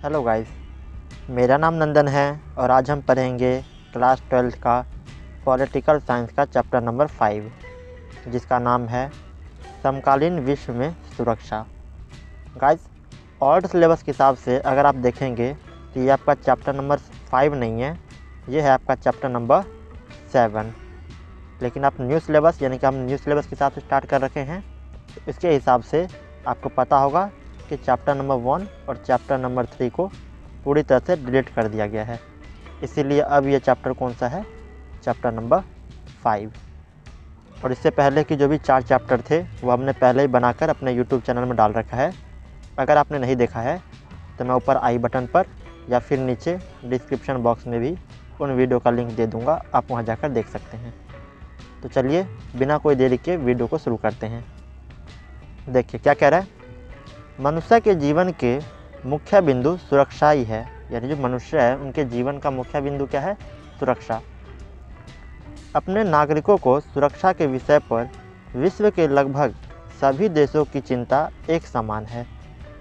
Hello guys, मेरा नाम नंदन है और आज हम पढ़ेंगे क्लास 12 का पॉलिटिकल साइंस का चैप्टर नंबर 5, जिसका नाम है समकालीन विश्व में सुरक्षा। गाइस, ओल्ड सिलेबस के हिसाब से अगर आप देखेंगे तो ये आपका चैप्टर नंबर 5 नहीं है, ये है आपका चैप्टर नंबर 7। लेकिन आप न्यू सिलेबस यानी कि हम न्यू सिलेबस के हिसाब से स्टार्ट कर रखे हैं, तो इसके हिसाब से आपको पता होगा कि चैप्टर नंबर 1 और चैप्टर नंबर 3 को पूरी तरह से डिलीट कर दिया गया है। इसीलिए अब ये चैप्टर कौन सा है, चैप्टर नंबर 5। और इससे पहले की जो भी 4 चैप्टर थे वो हमने पहले ही बनाकर अपने यूट्यूब चैनल में डाल रखा है। अगर आपने नहीं देखा है तो मैं ऊपर आई बटन पर या फिर नीचे डिस्क्रिप्शन बॉक्स में भी उन वीडियो का लिंक दे दूँगा, आप वहाँ जाकर देख सकते हैं। तो चलिए बिना कोई देरी के वीडियो को शुरू करते हैं। देखिए क्या कह रहा है, मनुष्य के जीवन के मुख्य बिंदु सुरक्षा ही है। यानी जो मनुष्य है उनके जीवन का मुख्य बिंदु क्या है, सुरक्षा। अपने नागरिकों को सुरक्षा के विषय पर विश्व के लगभग सभी देशों की चिंता एक समान है।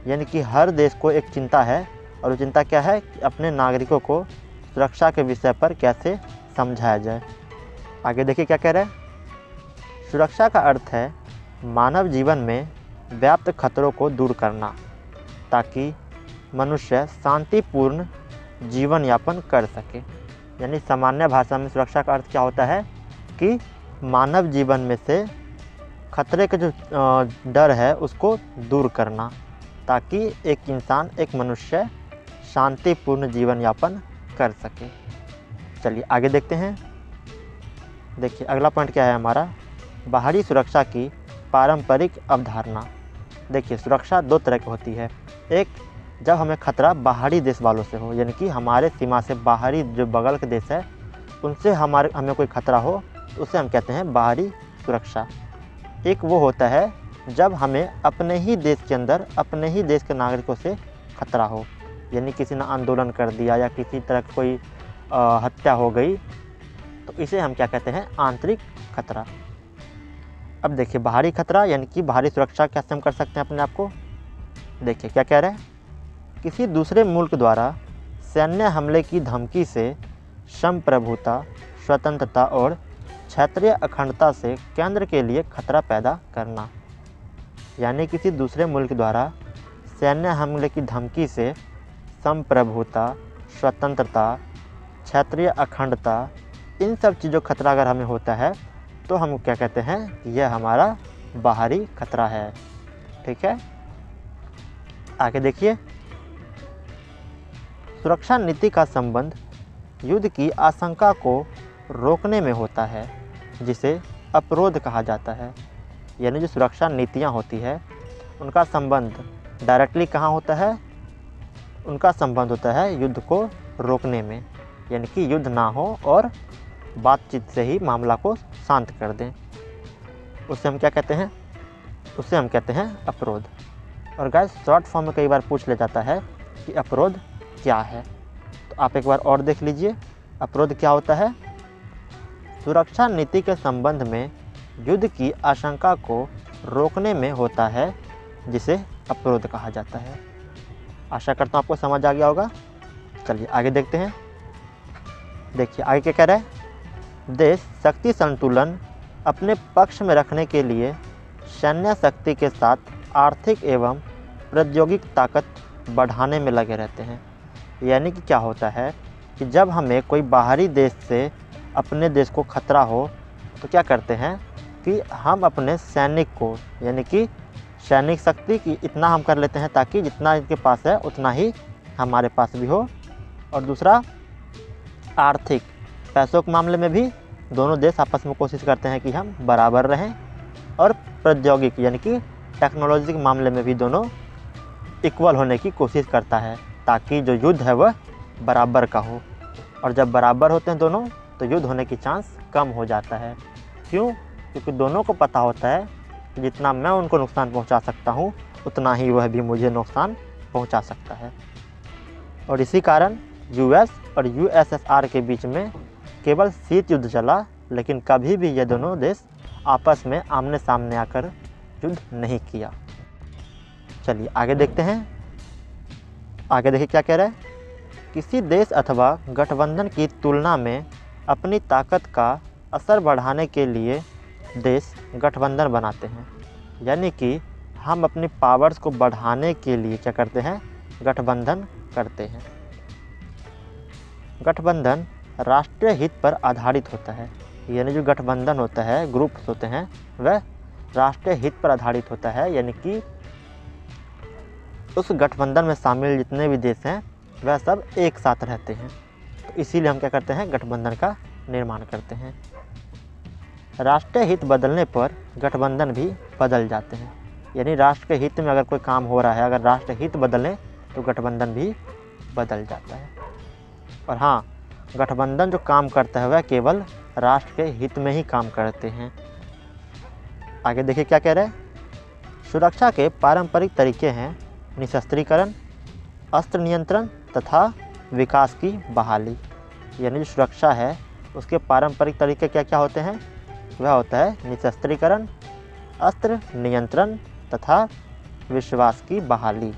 यानी कि हर देश को एक चिंता है, और वो चिंता क्या है कि अपने नागरिकों को सुरक्षा के विषय पर कैसे समझाया जाए। आगे देखिए क्या कह रहा है, सुरक्षा का अर्थ है मानव जीवन में व्याप्त खतरों को दूर करना ताकि मनुष्य शांतिपूर्ण जीवन यापन कर सके। यानी सामान्य भाषा में सुरक्षा का अर्थ क्या होता है कि मानव जीवन में से खतरे का जो डर है उसको दूर करना, ताकि एक इंसान, एक मनुष्य शांतिपूर्ण जीवन यापन कर सके। चलिए आगे देखते हैं। देखिए अगला पॉइंट क्या है हमारा, बाहरी सुरक्षा की पारंपरिक अवधारणा। देखिए सुरक्षा 2 तरह की होती है। एक, जब हमें खतरा बाहरी देश वालों से हो, यानी कि हमारे सीमा से बाहरी जो बगल के देश है उनसे हमें कोई खतरा हो, तो उसे हम कहते हैं बाहरी सुरक्षा। एक वो होता है जब हमें अपने ही देश के अंदर अपने ही देश के नागरिकों से खतरा हो, यानी किसी ने आंदोलन कर दिया या किसी तरह की कोई हत्या हो गई, तो इसे हम क्या कहते हैं, आंतरिक खतरा। अब देखिए बाहरी खतरा यानी कि बाहरी सुरक्षा कैसे हम कर सकते हैं अपने आप को। देखिए क्या कह रहे हैं, किसी दूसरे मुल्क द्वारा सैन्य हमले की धमकी से संप्रभुता, स्वतंत्रता और क्षेत्रीय अखंडता से केंद्र के लिए खतरा पैदा करना। यानी किसी दूसरे मुल्क द्वारा सैन्य हमले की धमकी से संप्रभुता, स्वतंत्रता, क्षेत्रीय अखंडता, इन सब चीज़ों खतरा अगर हमें होता है तो हम क्या कहते हैं, यह हमारा बाहरी खतरा है। ठीक है, आगे देखिए, सुरक्षा नीति का संबंध युद्ध की आशंका को रोकने में होता है, जिसे अपरोध कहा जाता है। यानी जो सुरक्षा नीतियाँ होती है उनका संबंध डायरेक्टली कहाँ होता है, उनका संबंध होता है युद्ध को रोकने में, यानी कि युद्ध ना हो और बातचीत से ही मामला को शांत कर दें। उसे हम क्या कहते हैं, उसे हम कहते हैं अपरोध। और गाइस शॉर्ट फॉर्म में कई बार पूछ ले जाता है कि अपरोध क्या है, तो आप एक बार और देख लीजिए। अपरोध क्या होता है, सुरक्षा नीति के संबंध में युद्ध की आशंका को रोकने में होता है, जिसे अपरोध कहा जाता है। आशा करता हूँ आपको समझ आ गया होगा। चलिए आगे देखते हैं। देखिए आगे क्या कह रहा है, देश शक्ति संतुलन अपने पक्ष में रखने के लिए सैन्य शक्ति के साथ आर्थिक एवं प्रौद्योगिक ताकत बढ़ाने में लगे रहते हैं। यानी कि क्या होता है कि जब हमें कोई बाहरी देश से अपने देश को खतरा हो तो क्या करते हैं कि हम अपने सैनिक को, यानी कि सैनिक शक्ति की इतना हम कर लेते हैं ताकि जितना इनके पास है उतना ही हमारे पास भी हो। और दूसरा, आर्थिक पैसों के मामले में भी दोनों देश आपस में कोशिश करते हैं कि हम बराबर रहें, और प्रौद्योगिक यानी कि टेक्नोलॉजी के मामले में भी दोनों इक्वल होने की कोशिश करता है, ताकि जो युद्ध है वह बराबर का हो। और जब बराबर होते हैं दोनों तो युद्ध होने की चांस कम हो जाता है। क्यों? क्योंकि दोनों को पता होता है कि जितना मैं उनको नुकसान पहुंचा सकता हूं उतना ही वह भी मुझे नुकसान पहुंचा सकता है। और इसी कारण यूएस और यूएसएसआर के बीच में केवल शीत युद्ध चला, लेकिन कभी भी ये दोनों देश आपस में आमने सामने आकर युद्ध नहीं किया। चलिए आगे देखते हैं। आगे देखिए क्या कह रहा है, किसी देश अथवा गठबंधन की तुलना में अपनी ताकत का असर बढ़ाने के लिए देश गठबंधन बनाते हैं। यानी कि हम अपनी पावर्स को बढ़ाने के लिए क्या करते हैं, गठबंधन करते हैं। गठबंधन राष्ट्रीय हित पर आधारित होता है। यानी जो गठबंधन होता है, ग्रुप्स होते हैं, वह राष्ट्रीय हित पर आधारित होता है। यानी कि उस गठबंधन में शामिल जितने भी देश हैं वह सब एक साथ रहते हैं। तो इसीलिए हम क्या करते हैं, गठबंधन का निर्माण करते हैं। राष्ट्रीय हित बदलने पर गठबंधन भी बदल जाते हैं। यानी राष्ट्र के हित में अगर कोई काम हो रहा है, अगर राष्ट्र हित बदलें तो गठबंधन भी बदल जाता है। और हाँ, गठबंधन जो काम करता है वह केवल राष्ट्र के हित में ही काम करते हैं। आगे देखिए क्या कह रहे हैं, सुरक्षा के पारंपरिक तरीके हैं निशस्त्रीकरण, अस्त्र नियंत्रण तथा विकास की बहाली। यानी जो सुरक्षा है उसके पारंपरिक तरीके क्या क्या होते हैं, वह होता है निशस्त्रीकरण, अस्त्र नियंत्रण तथा विश्वास की बहाली।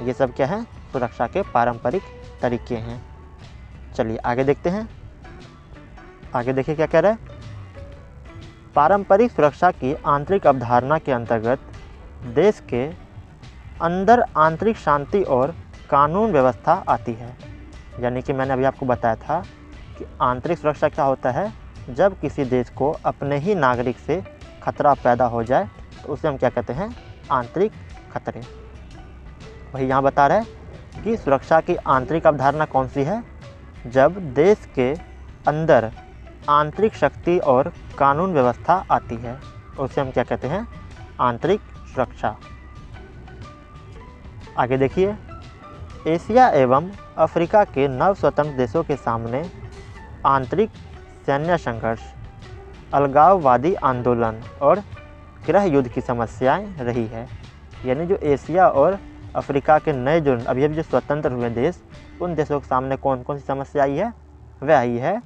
ये सब क्या है, सुरक्षा के पारंपरिक तरीके हैं। चलिए आगे देखते हैं। आगे देखिए क्या कह रहा है, पारंपरिक सुरक्षा की आंतरिक अवधारणा के अंतर्गत देश के अंदर आंतरिक शांति और कानून व्यवस्था आती है। यानी कि मैंने अभी आपको बताया था कि आंतरिक सुरक्षा क्या होता है, जब किसी देश को अपने ही नागरिक से खतरा पैदा हो जाए तो उसे हम क्या कहते हैं, आंतरिक खतरे। वही यहाँ बता रहे हैं कि सुरक्षा की आंतरिक अवधारणा कौन सी है, जब देश के अंदर आंतरिक शक्ति और कानून व्यवस्था आती है उसे हम क्या कहते हैं, आंतरिक सुरक्षा। आगे देखिए, एशिया एवं अफ्रीका के नव स्वतंत्र देशों के सामने आंतरिक सैन्य संघर्ष, अलगाववादी आंदोलन और गृह युद्ध की समस्याएं रही है। यानी जो एशिया और अफ्रीका के नए जो अभी जो स्वतंत्र हुए देश, उन देशों के सामने कौन कौन सी समस्या आई है, वह आई है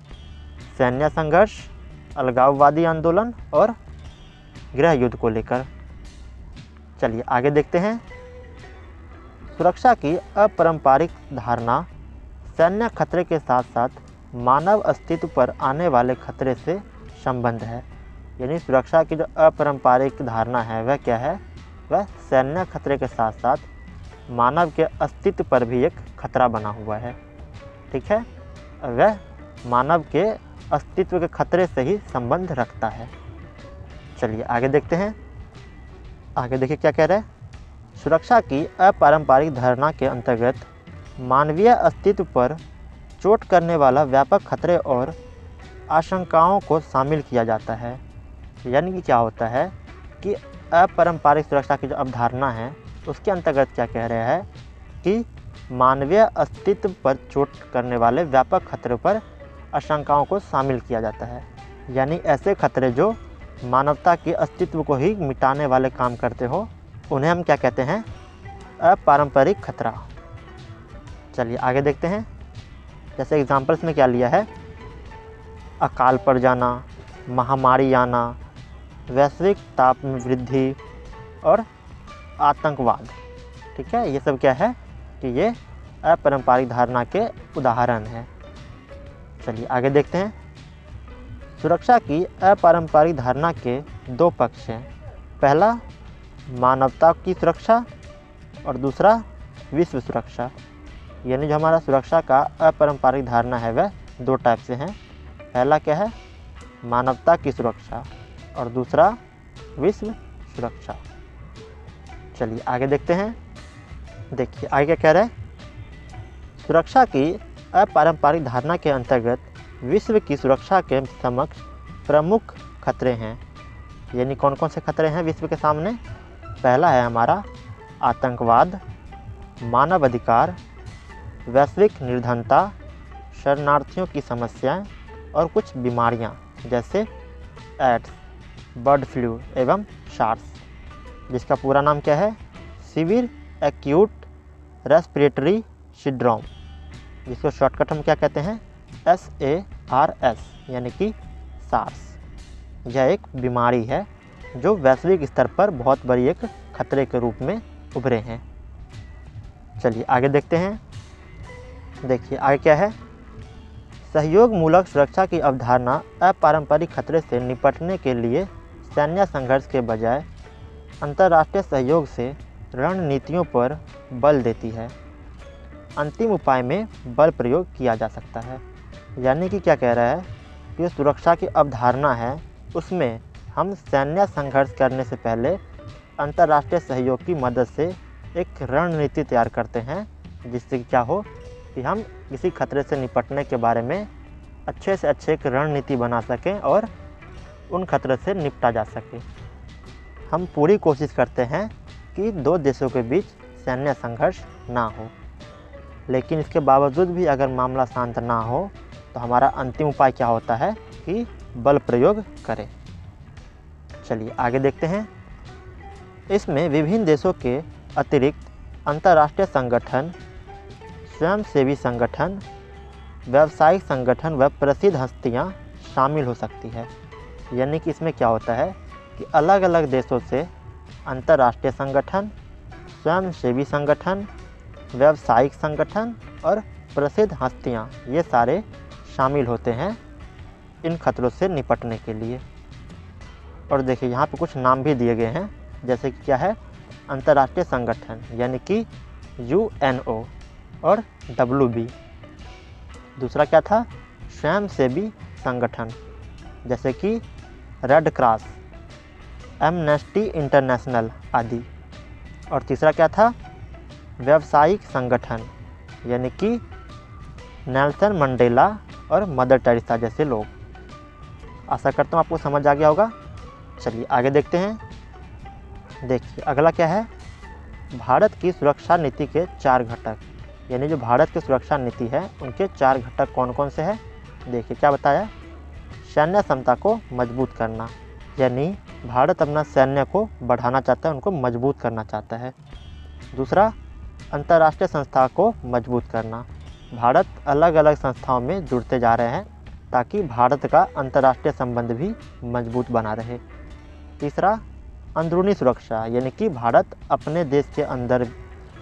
सैन्य संघर्ष, अलगाववादी आंदोलन और गृह युद्ध को लेकर। चलिए आगे देखते हैं। सुरक्षा की अपारंपरिक धारणा सैन्य खतरे के साथ साथ मानव अस्तित्व पर आने वाले खतरे से संबंध है। यानी सुरक्षा की जो अपारंपरिक धारणा है वह क्या है, वह सैन्य खतरे के साथ साथ मानव के अस्तित्व पर भी एक खतरा बना हुआ है। ठीक है, वह मानव के अस्तित्व के खतरे से ही संबंध रखता है। चलिए आगे देखते हैं। आगे देखिए क्या कह रहे हैं, सुरक्षा की अपारंपरिक धारणा के अंतर्गत मानवीय अस्तित्व पर चोट करने वाला व्यापक खतरे और आशंकाओं को शामिल किया जाता है। यानी कि क्या होता है कि अपारंपरिक सुरक्षा की जो अवधारणा है उसके अंतर्गत क्या कह रहे हैं कि मानवीय अस्तित्व पर चोट करने वाले व्यापक खतरे पर आशंकाओं को शामिल किया जाता है। यानी ऐसे खतरे जो मानवता के अस्तित्व को ही मिटाने वाले काम करते हो, उन्हें हम क्या कहते हैं, अपारंपरिक खतरा। चलिए आगे देखते हैं। जैसे एग्जाम्पल्स में क्या लिया है, अकाल पड़ जाना, महामारी आना, वैश्विक ताप में वृद्धि और आतंकवाद। ठीक है, ये सब क्या है कि ये अपारंपरिक धारणा के उदाहरण हैं। चलिए आगे देखते हैं। सुरक्षा की अपारंपरिक धारणा के दो पक्ष हैं। पहला मानवता की सुरक्षा और दूसरा विश्व सुरक्षा। यानी जो हमारा सुरक्षा का अपारंपरिक धारणा है वह दो टाइप से हैं। पहला क्या है, मानवता की सुरक्षा और दूसरा विश्व सुरक्षा। चलिए आगे देखते हैं। देखिए आगे क्या कह रहे हैं, सुरक्षा की अपारंपरिक धारणा के अंतर्गत विश्व की सुरक्षा के समक्ष प्रमुख खतरे हैं। यानी कौन कौन से खतरे हैं विश्व के सामने। पहला है हमारा आतंकवाद, मानव अधिकार, वैश्विक निर्धनता, शरणार्थियों की समस्याएं और कुछ बीमारियां जैसे एड्स, बर्ड फ्लू एवं सार्स, जिसका पूरा नाम क्या है, सीवियर एक्यूट रेस्पिरेटरी सिंड्रोम, जिसको शॉर्टकट हम क्या कहते हैं, SARS, यानी कि सार्स। यह एक बीमारी है जो वैश्विक स्तर पर बहुत बड़ी एक खतरे के रूप में उभरे हैं। चलिए आगे देखते हैं। देखिए आगे क्या है। सहयोग मूलक सुरक्षा की अवधारणा अपारंपरिक खतरे से निपटने के लिए सैन्य संघर्ष के बजाय अंतर्राष्ट्रीय सहयोग से रणनीतियों पर बल देती है। अंतिम उपाय में बल प्रयोग किया जा सकता है। यानी कि क्या कह रहा है कि सुरक्षा की अवधारणा है उसमें हम सैन्य संघर्ष करने से पहले अंतर्राष्ट्रीय सहयोग की मदद से एक रणनीति तैयार करते हैं, जिससे कि क्या हो कि हम किसी खतरे से निपटने के बारे में अच्छे से अच्छे एक रणनीति बना सकें और उन खतरे से निपटा जा सके। हम पूरी कोशिश करते हैं कि दो देशों के बीच सैन्य संघर्ष ना हो, लेकिन इसके बावजूद भी अगर मामला शांत ना हो तो हमारा अंतिम उपाय क्या होता है कि बल प्रयोग करें। चलिए आगे देखते हैं। इसमें विभिन्न देशों के अतिरिक्त अंतर्राष्ट्रीय संगठन, स्वयंसेवी संगठन, व्यावसायिक संगठन व प्रसिद्ध हस्तियां शामिल हो सकती है। यानी कि इसमें क्या होता है कि अलग अलग देशों से अंतर्राष्ट्रीय संगठन, स्वयंसेवी संगठन, व्यावसायिक संगठन और प्रसिद्ध हस्तियां ये सारे शामिल होते हैं इन खतरों से निपटने के लिए। और देखिए यहाँ पे कुछ नाम भी दिए गए हैं, जैसे कि क्या है अंतर्राष्ट्रीय संगठन यानी कि UNO और WB। दूसरा क्या था स्वयंसेवी संगठन जैसे कि रेड क्रॉस, एमनेस्टी इंटरनेशनल आदि। और तीसरा क्या था व्यावसायिक संगठन यानी कि नेल्सन मंडेला और मदर टेरेसा जैसे लोग। आशा करता हूँ आपको समझ आ गया होगा। चलिए आगे देखते हैं। देखिए अगला क्या है भारत की सुरक्षा नीति के 4 घटक। यानी जो भारत की सुरक्षा नीति है उनके 4 घटक कौन कौन से हैं। देखिए क्या बताया, सैन्य क्षमता को मजबूत करना, यानी भारत अपना सैन्य को बढ़ाना चाहता है, उनको मजबूत करना चाहता है। दूसरा अंतर्राष्ट्रीय संस्था को मजबूत करना, भारत अलग अलग संस्थाओं में जुड़ते जा रहे हैं ताकि भारत का अंतर्राष्ट्रीय संबंध भी मजबूत बना रहे। तीसरा अंदरूनी सुरक्षा, यानी कि भारत अपने देश के अंदर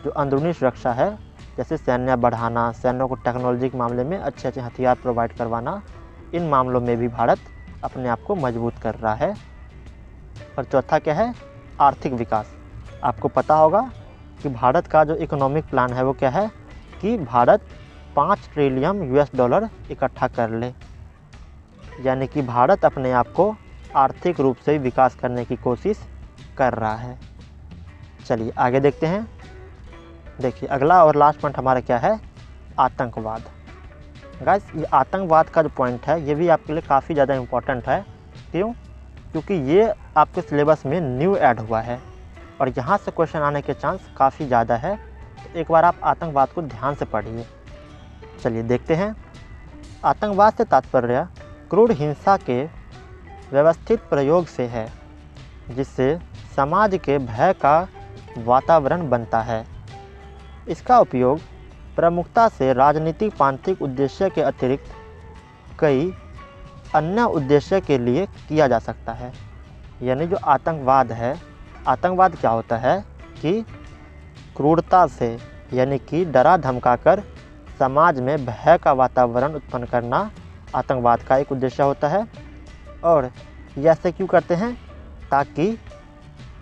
जो अंदरूनी सुरक्षा है जैसे सैन्य बढ़ाना, सैन्यों को टेक्नोलॉजी के मामले में अच्छे अच्छे हथियार प्रोवाइड करवाना, इन मामलों में भी भारत अपने आप को मजबूत कर रहा है। और चौथा क्या है आर्थिक विकास। आपको पता होगा कि भारत का जो इकोनॉमिक प्लान है वो क्या है कि भारत 5 ट्रिलियन US$ इकट्ठा कर ले, यानी कि भारत अपने आप को आर्थिक रूप से विकास करने की कोशिश कर रहा है। चलिए आगे देखते हैं। देखिए अगला और लास्ट पॉइंट हमारा क्या है आतंकवाद। गाइस ये आतंकवाद का जो पॉइंट है ये भी आपके लिए काफ़ी ज़्यादा इम्पोर्टेंट है। क्यों? क्योंकि ये आपके सिलेबस में न्यू ऐड हुआ है और यहाँ से क्वेश्चन आने के चांस काफ़ी ज़्यादा है। तो एक बार आप आतंकवाद को ध्यान से पढ़िए। चलिए देखते हैं। आतंकवाद से तात्पर्य क्रूर हिंसा के व्यवस्थित प्रयोग से है जिससे समाज के भय का वातावरण बनता है। इसका उपयोग प्रमुखता से राजनीतिक प्रांतिक उद्देश्य के अतिरिक्त कई अन्य उद्देश्य के लिए किया जा सकता है। यानी जो आतंकवाद है, आतंकवाद क्या होता है कि क्रूरता से यानी कि डरा धमकाकर समाज में भय का वातावरण उत्पन्न करना आतंकवाद का एक उद्देश्य होता है। और ये ऐसे क्यों करते हैं ताकि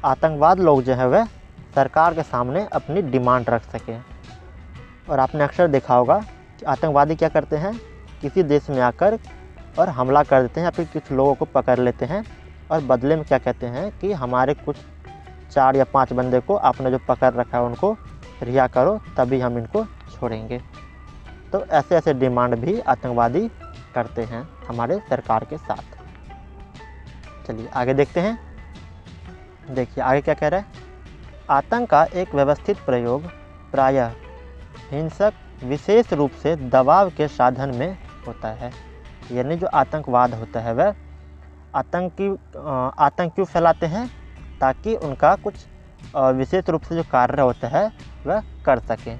आतंकवाद लोग जो है वह सरकार के सामने अपनी डिमांड रख सकें। और आपने अक्सर देखा होगा कि आतंकवादी क्या करते हैं किसी देश में आकर और हमला कर देते हैं या फिर कुछ लोगों को पकड़ लेते हैं और बदले में क्या कहते हैं कि हमारे कुछ 4 या 5 बंदे को आपने जो पकड़ रखा है उनको रिहा करो तभी हम इनको छोड़ेंगे। तो ऐसे ऐसे डिमांड भी आतंकवादी करते हैं हमारे सरकार के साथ। चलिए आगे देखते हैं। देखिए आगे क्या कह रहा है आतंक का एक व्यवस्थित प्रयोग प्रायः हिंसक विशेष रूप से दबाव के साधन में होता है। यानी जो आतंकवाद होता है वह आतंक क्यों फैलाते हैं ताकि उनका कुछ विशेष रूप से जो कार्य होता है वह कर सकें।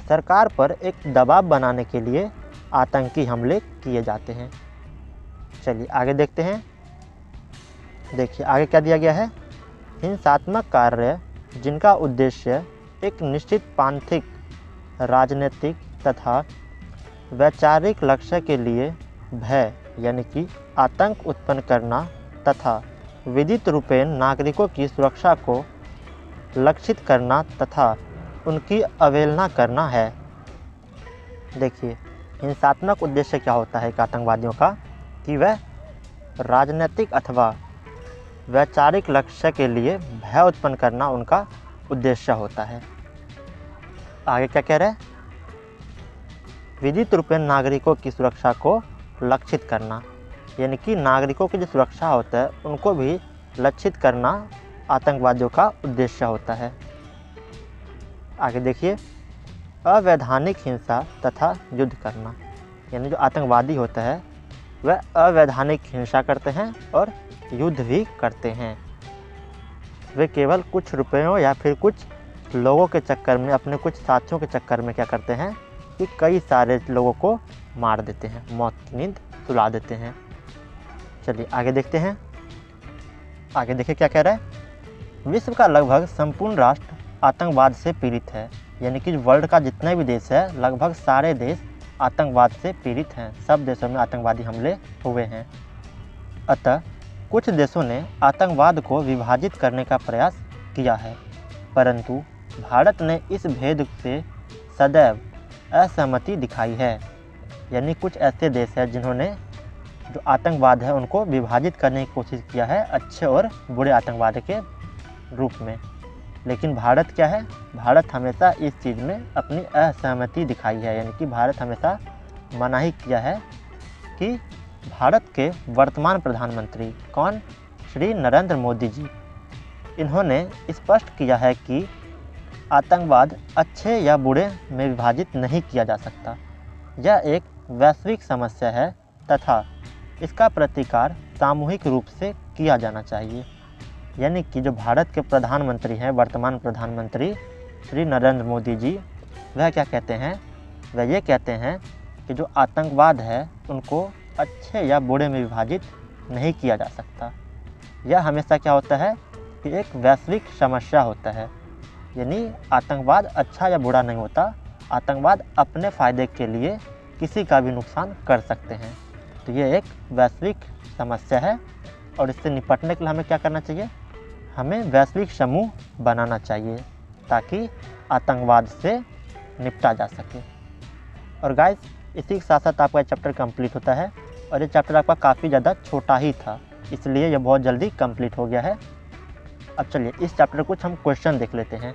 सरकार पर एक दबाव बनाने के लिए आतंकी हमले किए जाते हैं। चलिए आगे देखते हैं। देखिए आगे क्या दिया गया है हिंसात्मक कार्य जिनका उद्देश्य एक निश्चित पांथिक, राजनीतिक तथा वैचारिक लक्ष्य के लिए भय यानी कि आतंक उत्पन्न करना तथा विदित रूपेण नागरिकों की सुरक्षा को लक्षित करना तथा उनकी अवहेलना करना है। देखिए, हिंसात्मक उद्देश्य क्या होता है आतंकवादियों का कि वह राजनीतिक अथवा वैचारिक लक्ष्य के लिए भय उत्पन्न करना उनका उद्देश्य होता है। आगे क्या कह रहे हैं? विदित रूपेण नागरिकों की सुरक्षा को लक्षित करना, यानी कि नागरिकों की जो सुरक्षा होता है उनको भी लक्षित करना आतंकवादियों का उद्देश्य होता है। आगे देखिए, अवैधानिक हिंसा तथा युद्ध करना, यानी जो आतंकवादी होता है वह अवैधानिक हिंसा करते हैं और युद्ध भी करते हैं। वे केवल कुछ रुपयों या फिर कुछ लोगों के चक्कर में, अपने कुछ साथियों के चक्कर में क्या करते हैं कि कई सारे लोगों को मार देते हैं, मौत की नींद सुला देते हैं। चलिए आगे देखते हैं। आगे देखिए क्या कह रहा है? विश्व का लगभग संपूर्ण राष्ट्र आतंकवाद से पीड़ित है, यानी कि वर्ल्ड का जितने भी देश है लगभग सारे देश आतंकवाद से पीड़ित हैं। सब देशों में आतंकवादी हमले हुए हैं। अतः कुछ देशों ने आतंकवाद को विभाजित करने का प्रयास किया है, परंतु भारत ने इस भेद से सदैव असहमति दिखाई है। यानी कुछ ऐसे देश हैं जिन्होंने जो आतंकवाद है उनको विभाजित करने की कोशिश किया है अच्छे और बुरे आतंकवाद के रूप में, लेकिन भारत क्या है? भारत हमेशा इस चीज़ में अपनी असहमति दिखाई है। यानी कि भारत हमेशा मनाही किया है कि भारत के वर्तमान प्रधानमंत्री कौन? श्री नरेंद्र मोदी जी, इन्होंने स्पष्ट किया है कि आतंकवाद अच्छे या बुरे में विभाजित नहीं किया जा सकता। यह एक वैश्विक समस्या है तथा इसका प्रतिकार सामूहिक रूप से किया जाना चाहिए। यानी कि जो भारत के प्रधानमंत्री हैं, वर्तमान प्रधानमंत्री श्री नरेंद्र मोदी जी, वह क्या कहते हैं? वह ये कहते हैं कि जो आतंकवाद है उनको अच्छे या बुरे में विभाजित नहीं किया जा सकता। यह हमेशा क्या होता है कि एक वैश्विक समस्या होता है। यानी आतंकवाद अच्छा या बुरा नहीं होता, आतंकवाद अपने फ़ायदे के लिए किसी का भी नुकसान कर सकते हैं। तो ये एक वैश्विक समस्या है और इससे निपटने के लिए हमें क्या करना चाहिए? हमें वैश्विक समूह बनाना चाहिए ताकि आतंकवाद से निपटा जा सके। और गाइस, इसी के साथ साथ आपका चैप्टर कंप्लीट होता है और ये चैप्टर आपका काफ़ी ज़्यादा छोटा ही था, इसलिए ये बहुत जल्दी कंप्लीट हो गया है। अब चलिए इस चैप्टर कुछ हम क्वेश्चन देख लेते हैं।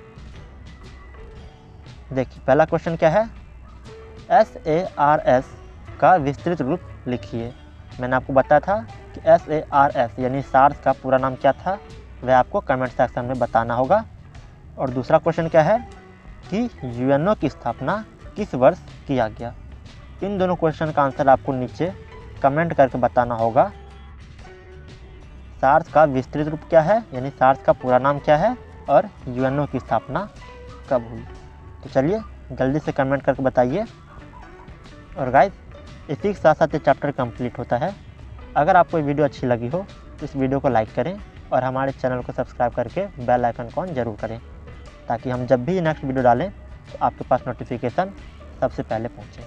देखिए पहला क्वेश्चन क्या है? SARS का विस्तृत रूप लिखिए। मैंने आपको बताया था कि SARS यानी सार्स का पूरा नाम क्या था, वह आपको कमेंट सेक्शन में बताना होगा। और दूसरा क्वेश्चन क्या है कि UNO की स्थापना किस वर्ष किया गया। इन दोनों क्वेश्चन का आंसर आपको नीचे कमेंट करके बताना होगा। सार्स का विस्तृत रूप क्या है, यानी सार्स का पूरा नाम क्या है, और UNO की स्थापना कब हुई। तो चलिए जल्दी से कमेंट करके बताइए। और गाइस, इसी के साथ साथ ये चैप्टर कंप्लीट होता है। अगर आपको ये वीडियो अच्छी लगी हो तो इस वीडियो को लाइक करें और हमारे चैनल को सब्सक्राइब करके बेल आइकन को ऑन जरूर करें, ताकि हम जब भी नेक्स्ट वीडियो डालें तो आपके पास नोटिफिकेशन सबसे पहले पहुँचे।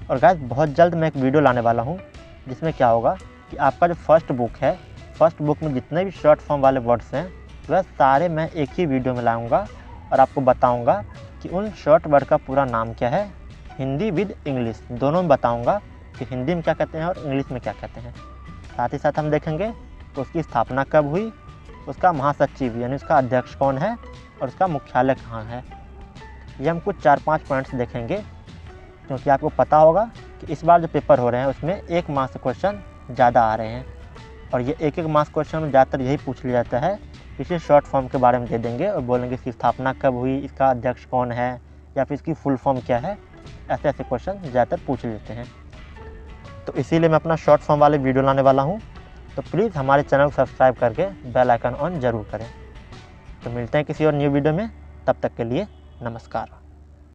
और गाइस, बहुत जल्द मैं एक वीडियो लाने वाला हूँ जिसमें क्या होगा कि आपका जो फर्स्ट बुक है, फर्स्ट बुक में जितने भी शॉर्ट फॉर्म वाले वर्ड्स हैं वह सारे मैं एक ही वीडियो में लाऊंगा और आपको बताऊंगा कि उन शॉर्ट वर्ड का पूरा नाम क्या है, हिंदी विद इंग्लिश दोनों में बताऊंगा कि हिंदी में क्या कहते हैं और इंग्लिश में क्या कहते हैं। साथ ही साथ हम देखेंगे तो उसकी स्थापना कब हुई, उसका महासचिव यानी उसका अध्यक्ष कौन है और उसका मुख्यालय कहाँ है। ये हम कुछ 4-5 पॉइंट्स देखेंगे, क्योंकि आपको पता होगा कि इस बार जो पेपर हो रहे हैं उसमें 1 मार्क्स क्वेश्चन ज़्यादा आ रहे हैं और ये 1-1 मार्क्स क्वेश्चन में ज़्यादातर यही पूछ लिया जाता है, किसी शॉर्ट फॉर्म के बारे में दे देंगे और बोलेंगे इसकी स्थापना कब हुई, इसका अध्यक्ष कौन है या फिर इसकी फुल फॉर्म क्या है। ऐसे ऐसे क्वेश्चन ज़्यादातर पूछ लेते हैं, तो इसीलिए मैं अपना शॉर्ट फॉर्म वाले वीडियो लाने वाला हूँ। तो प्लीज़ हमारे चैनल को सब्सक्राइब करके बेल आइकन ऑन ज़रूर करें। तो मिलते हैं किसी और न्यू वीडियो में, तब तक के लिए नमस्कार।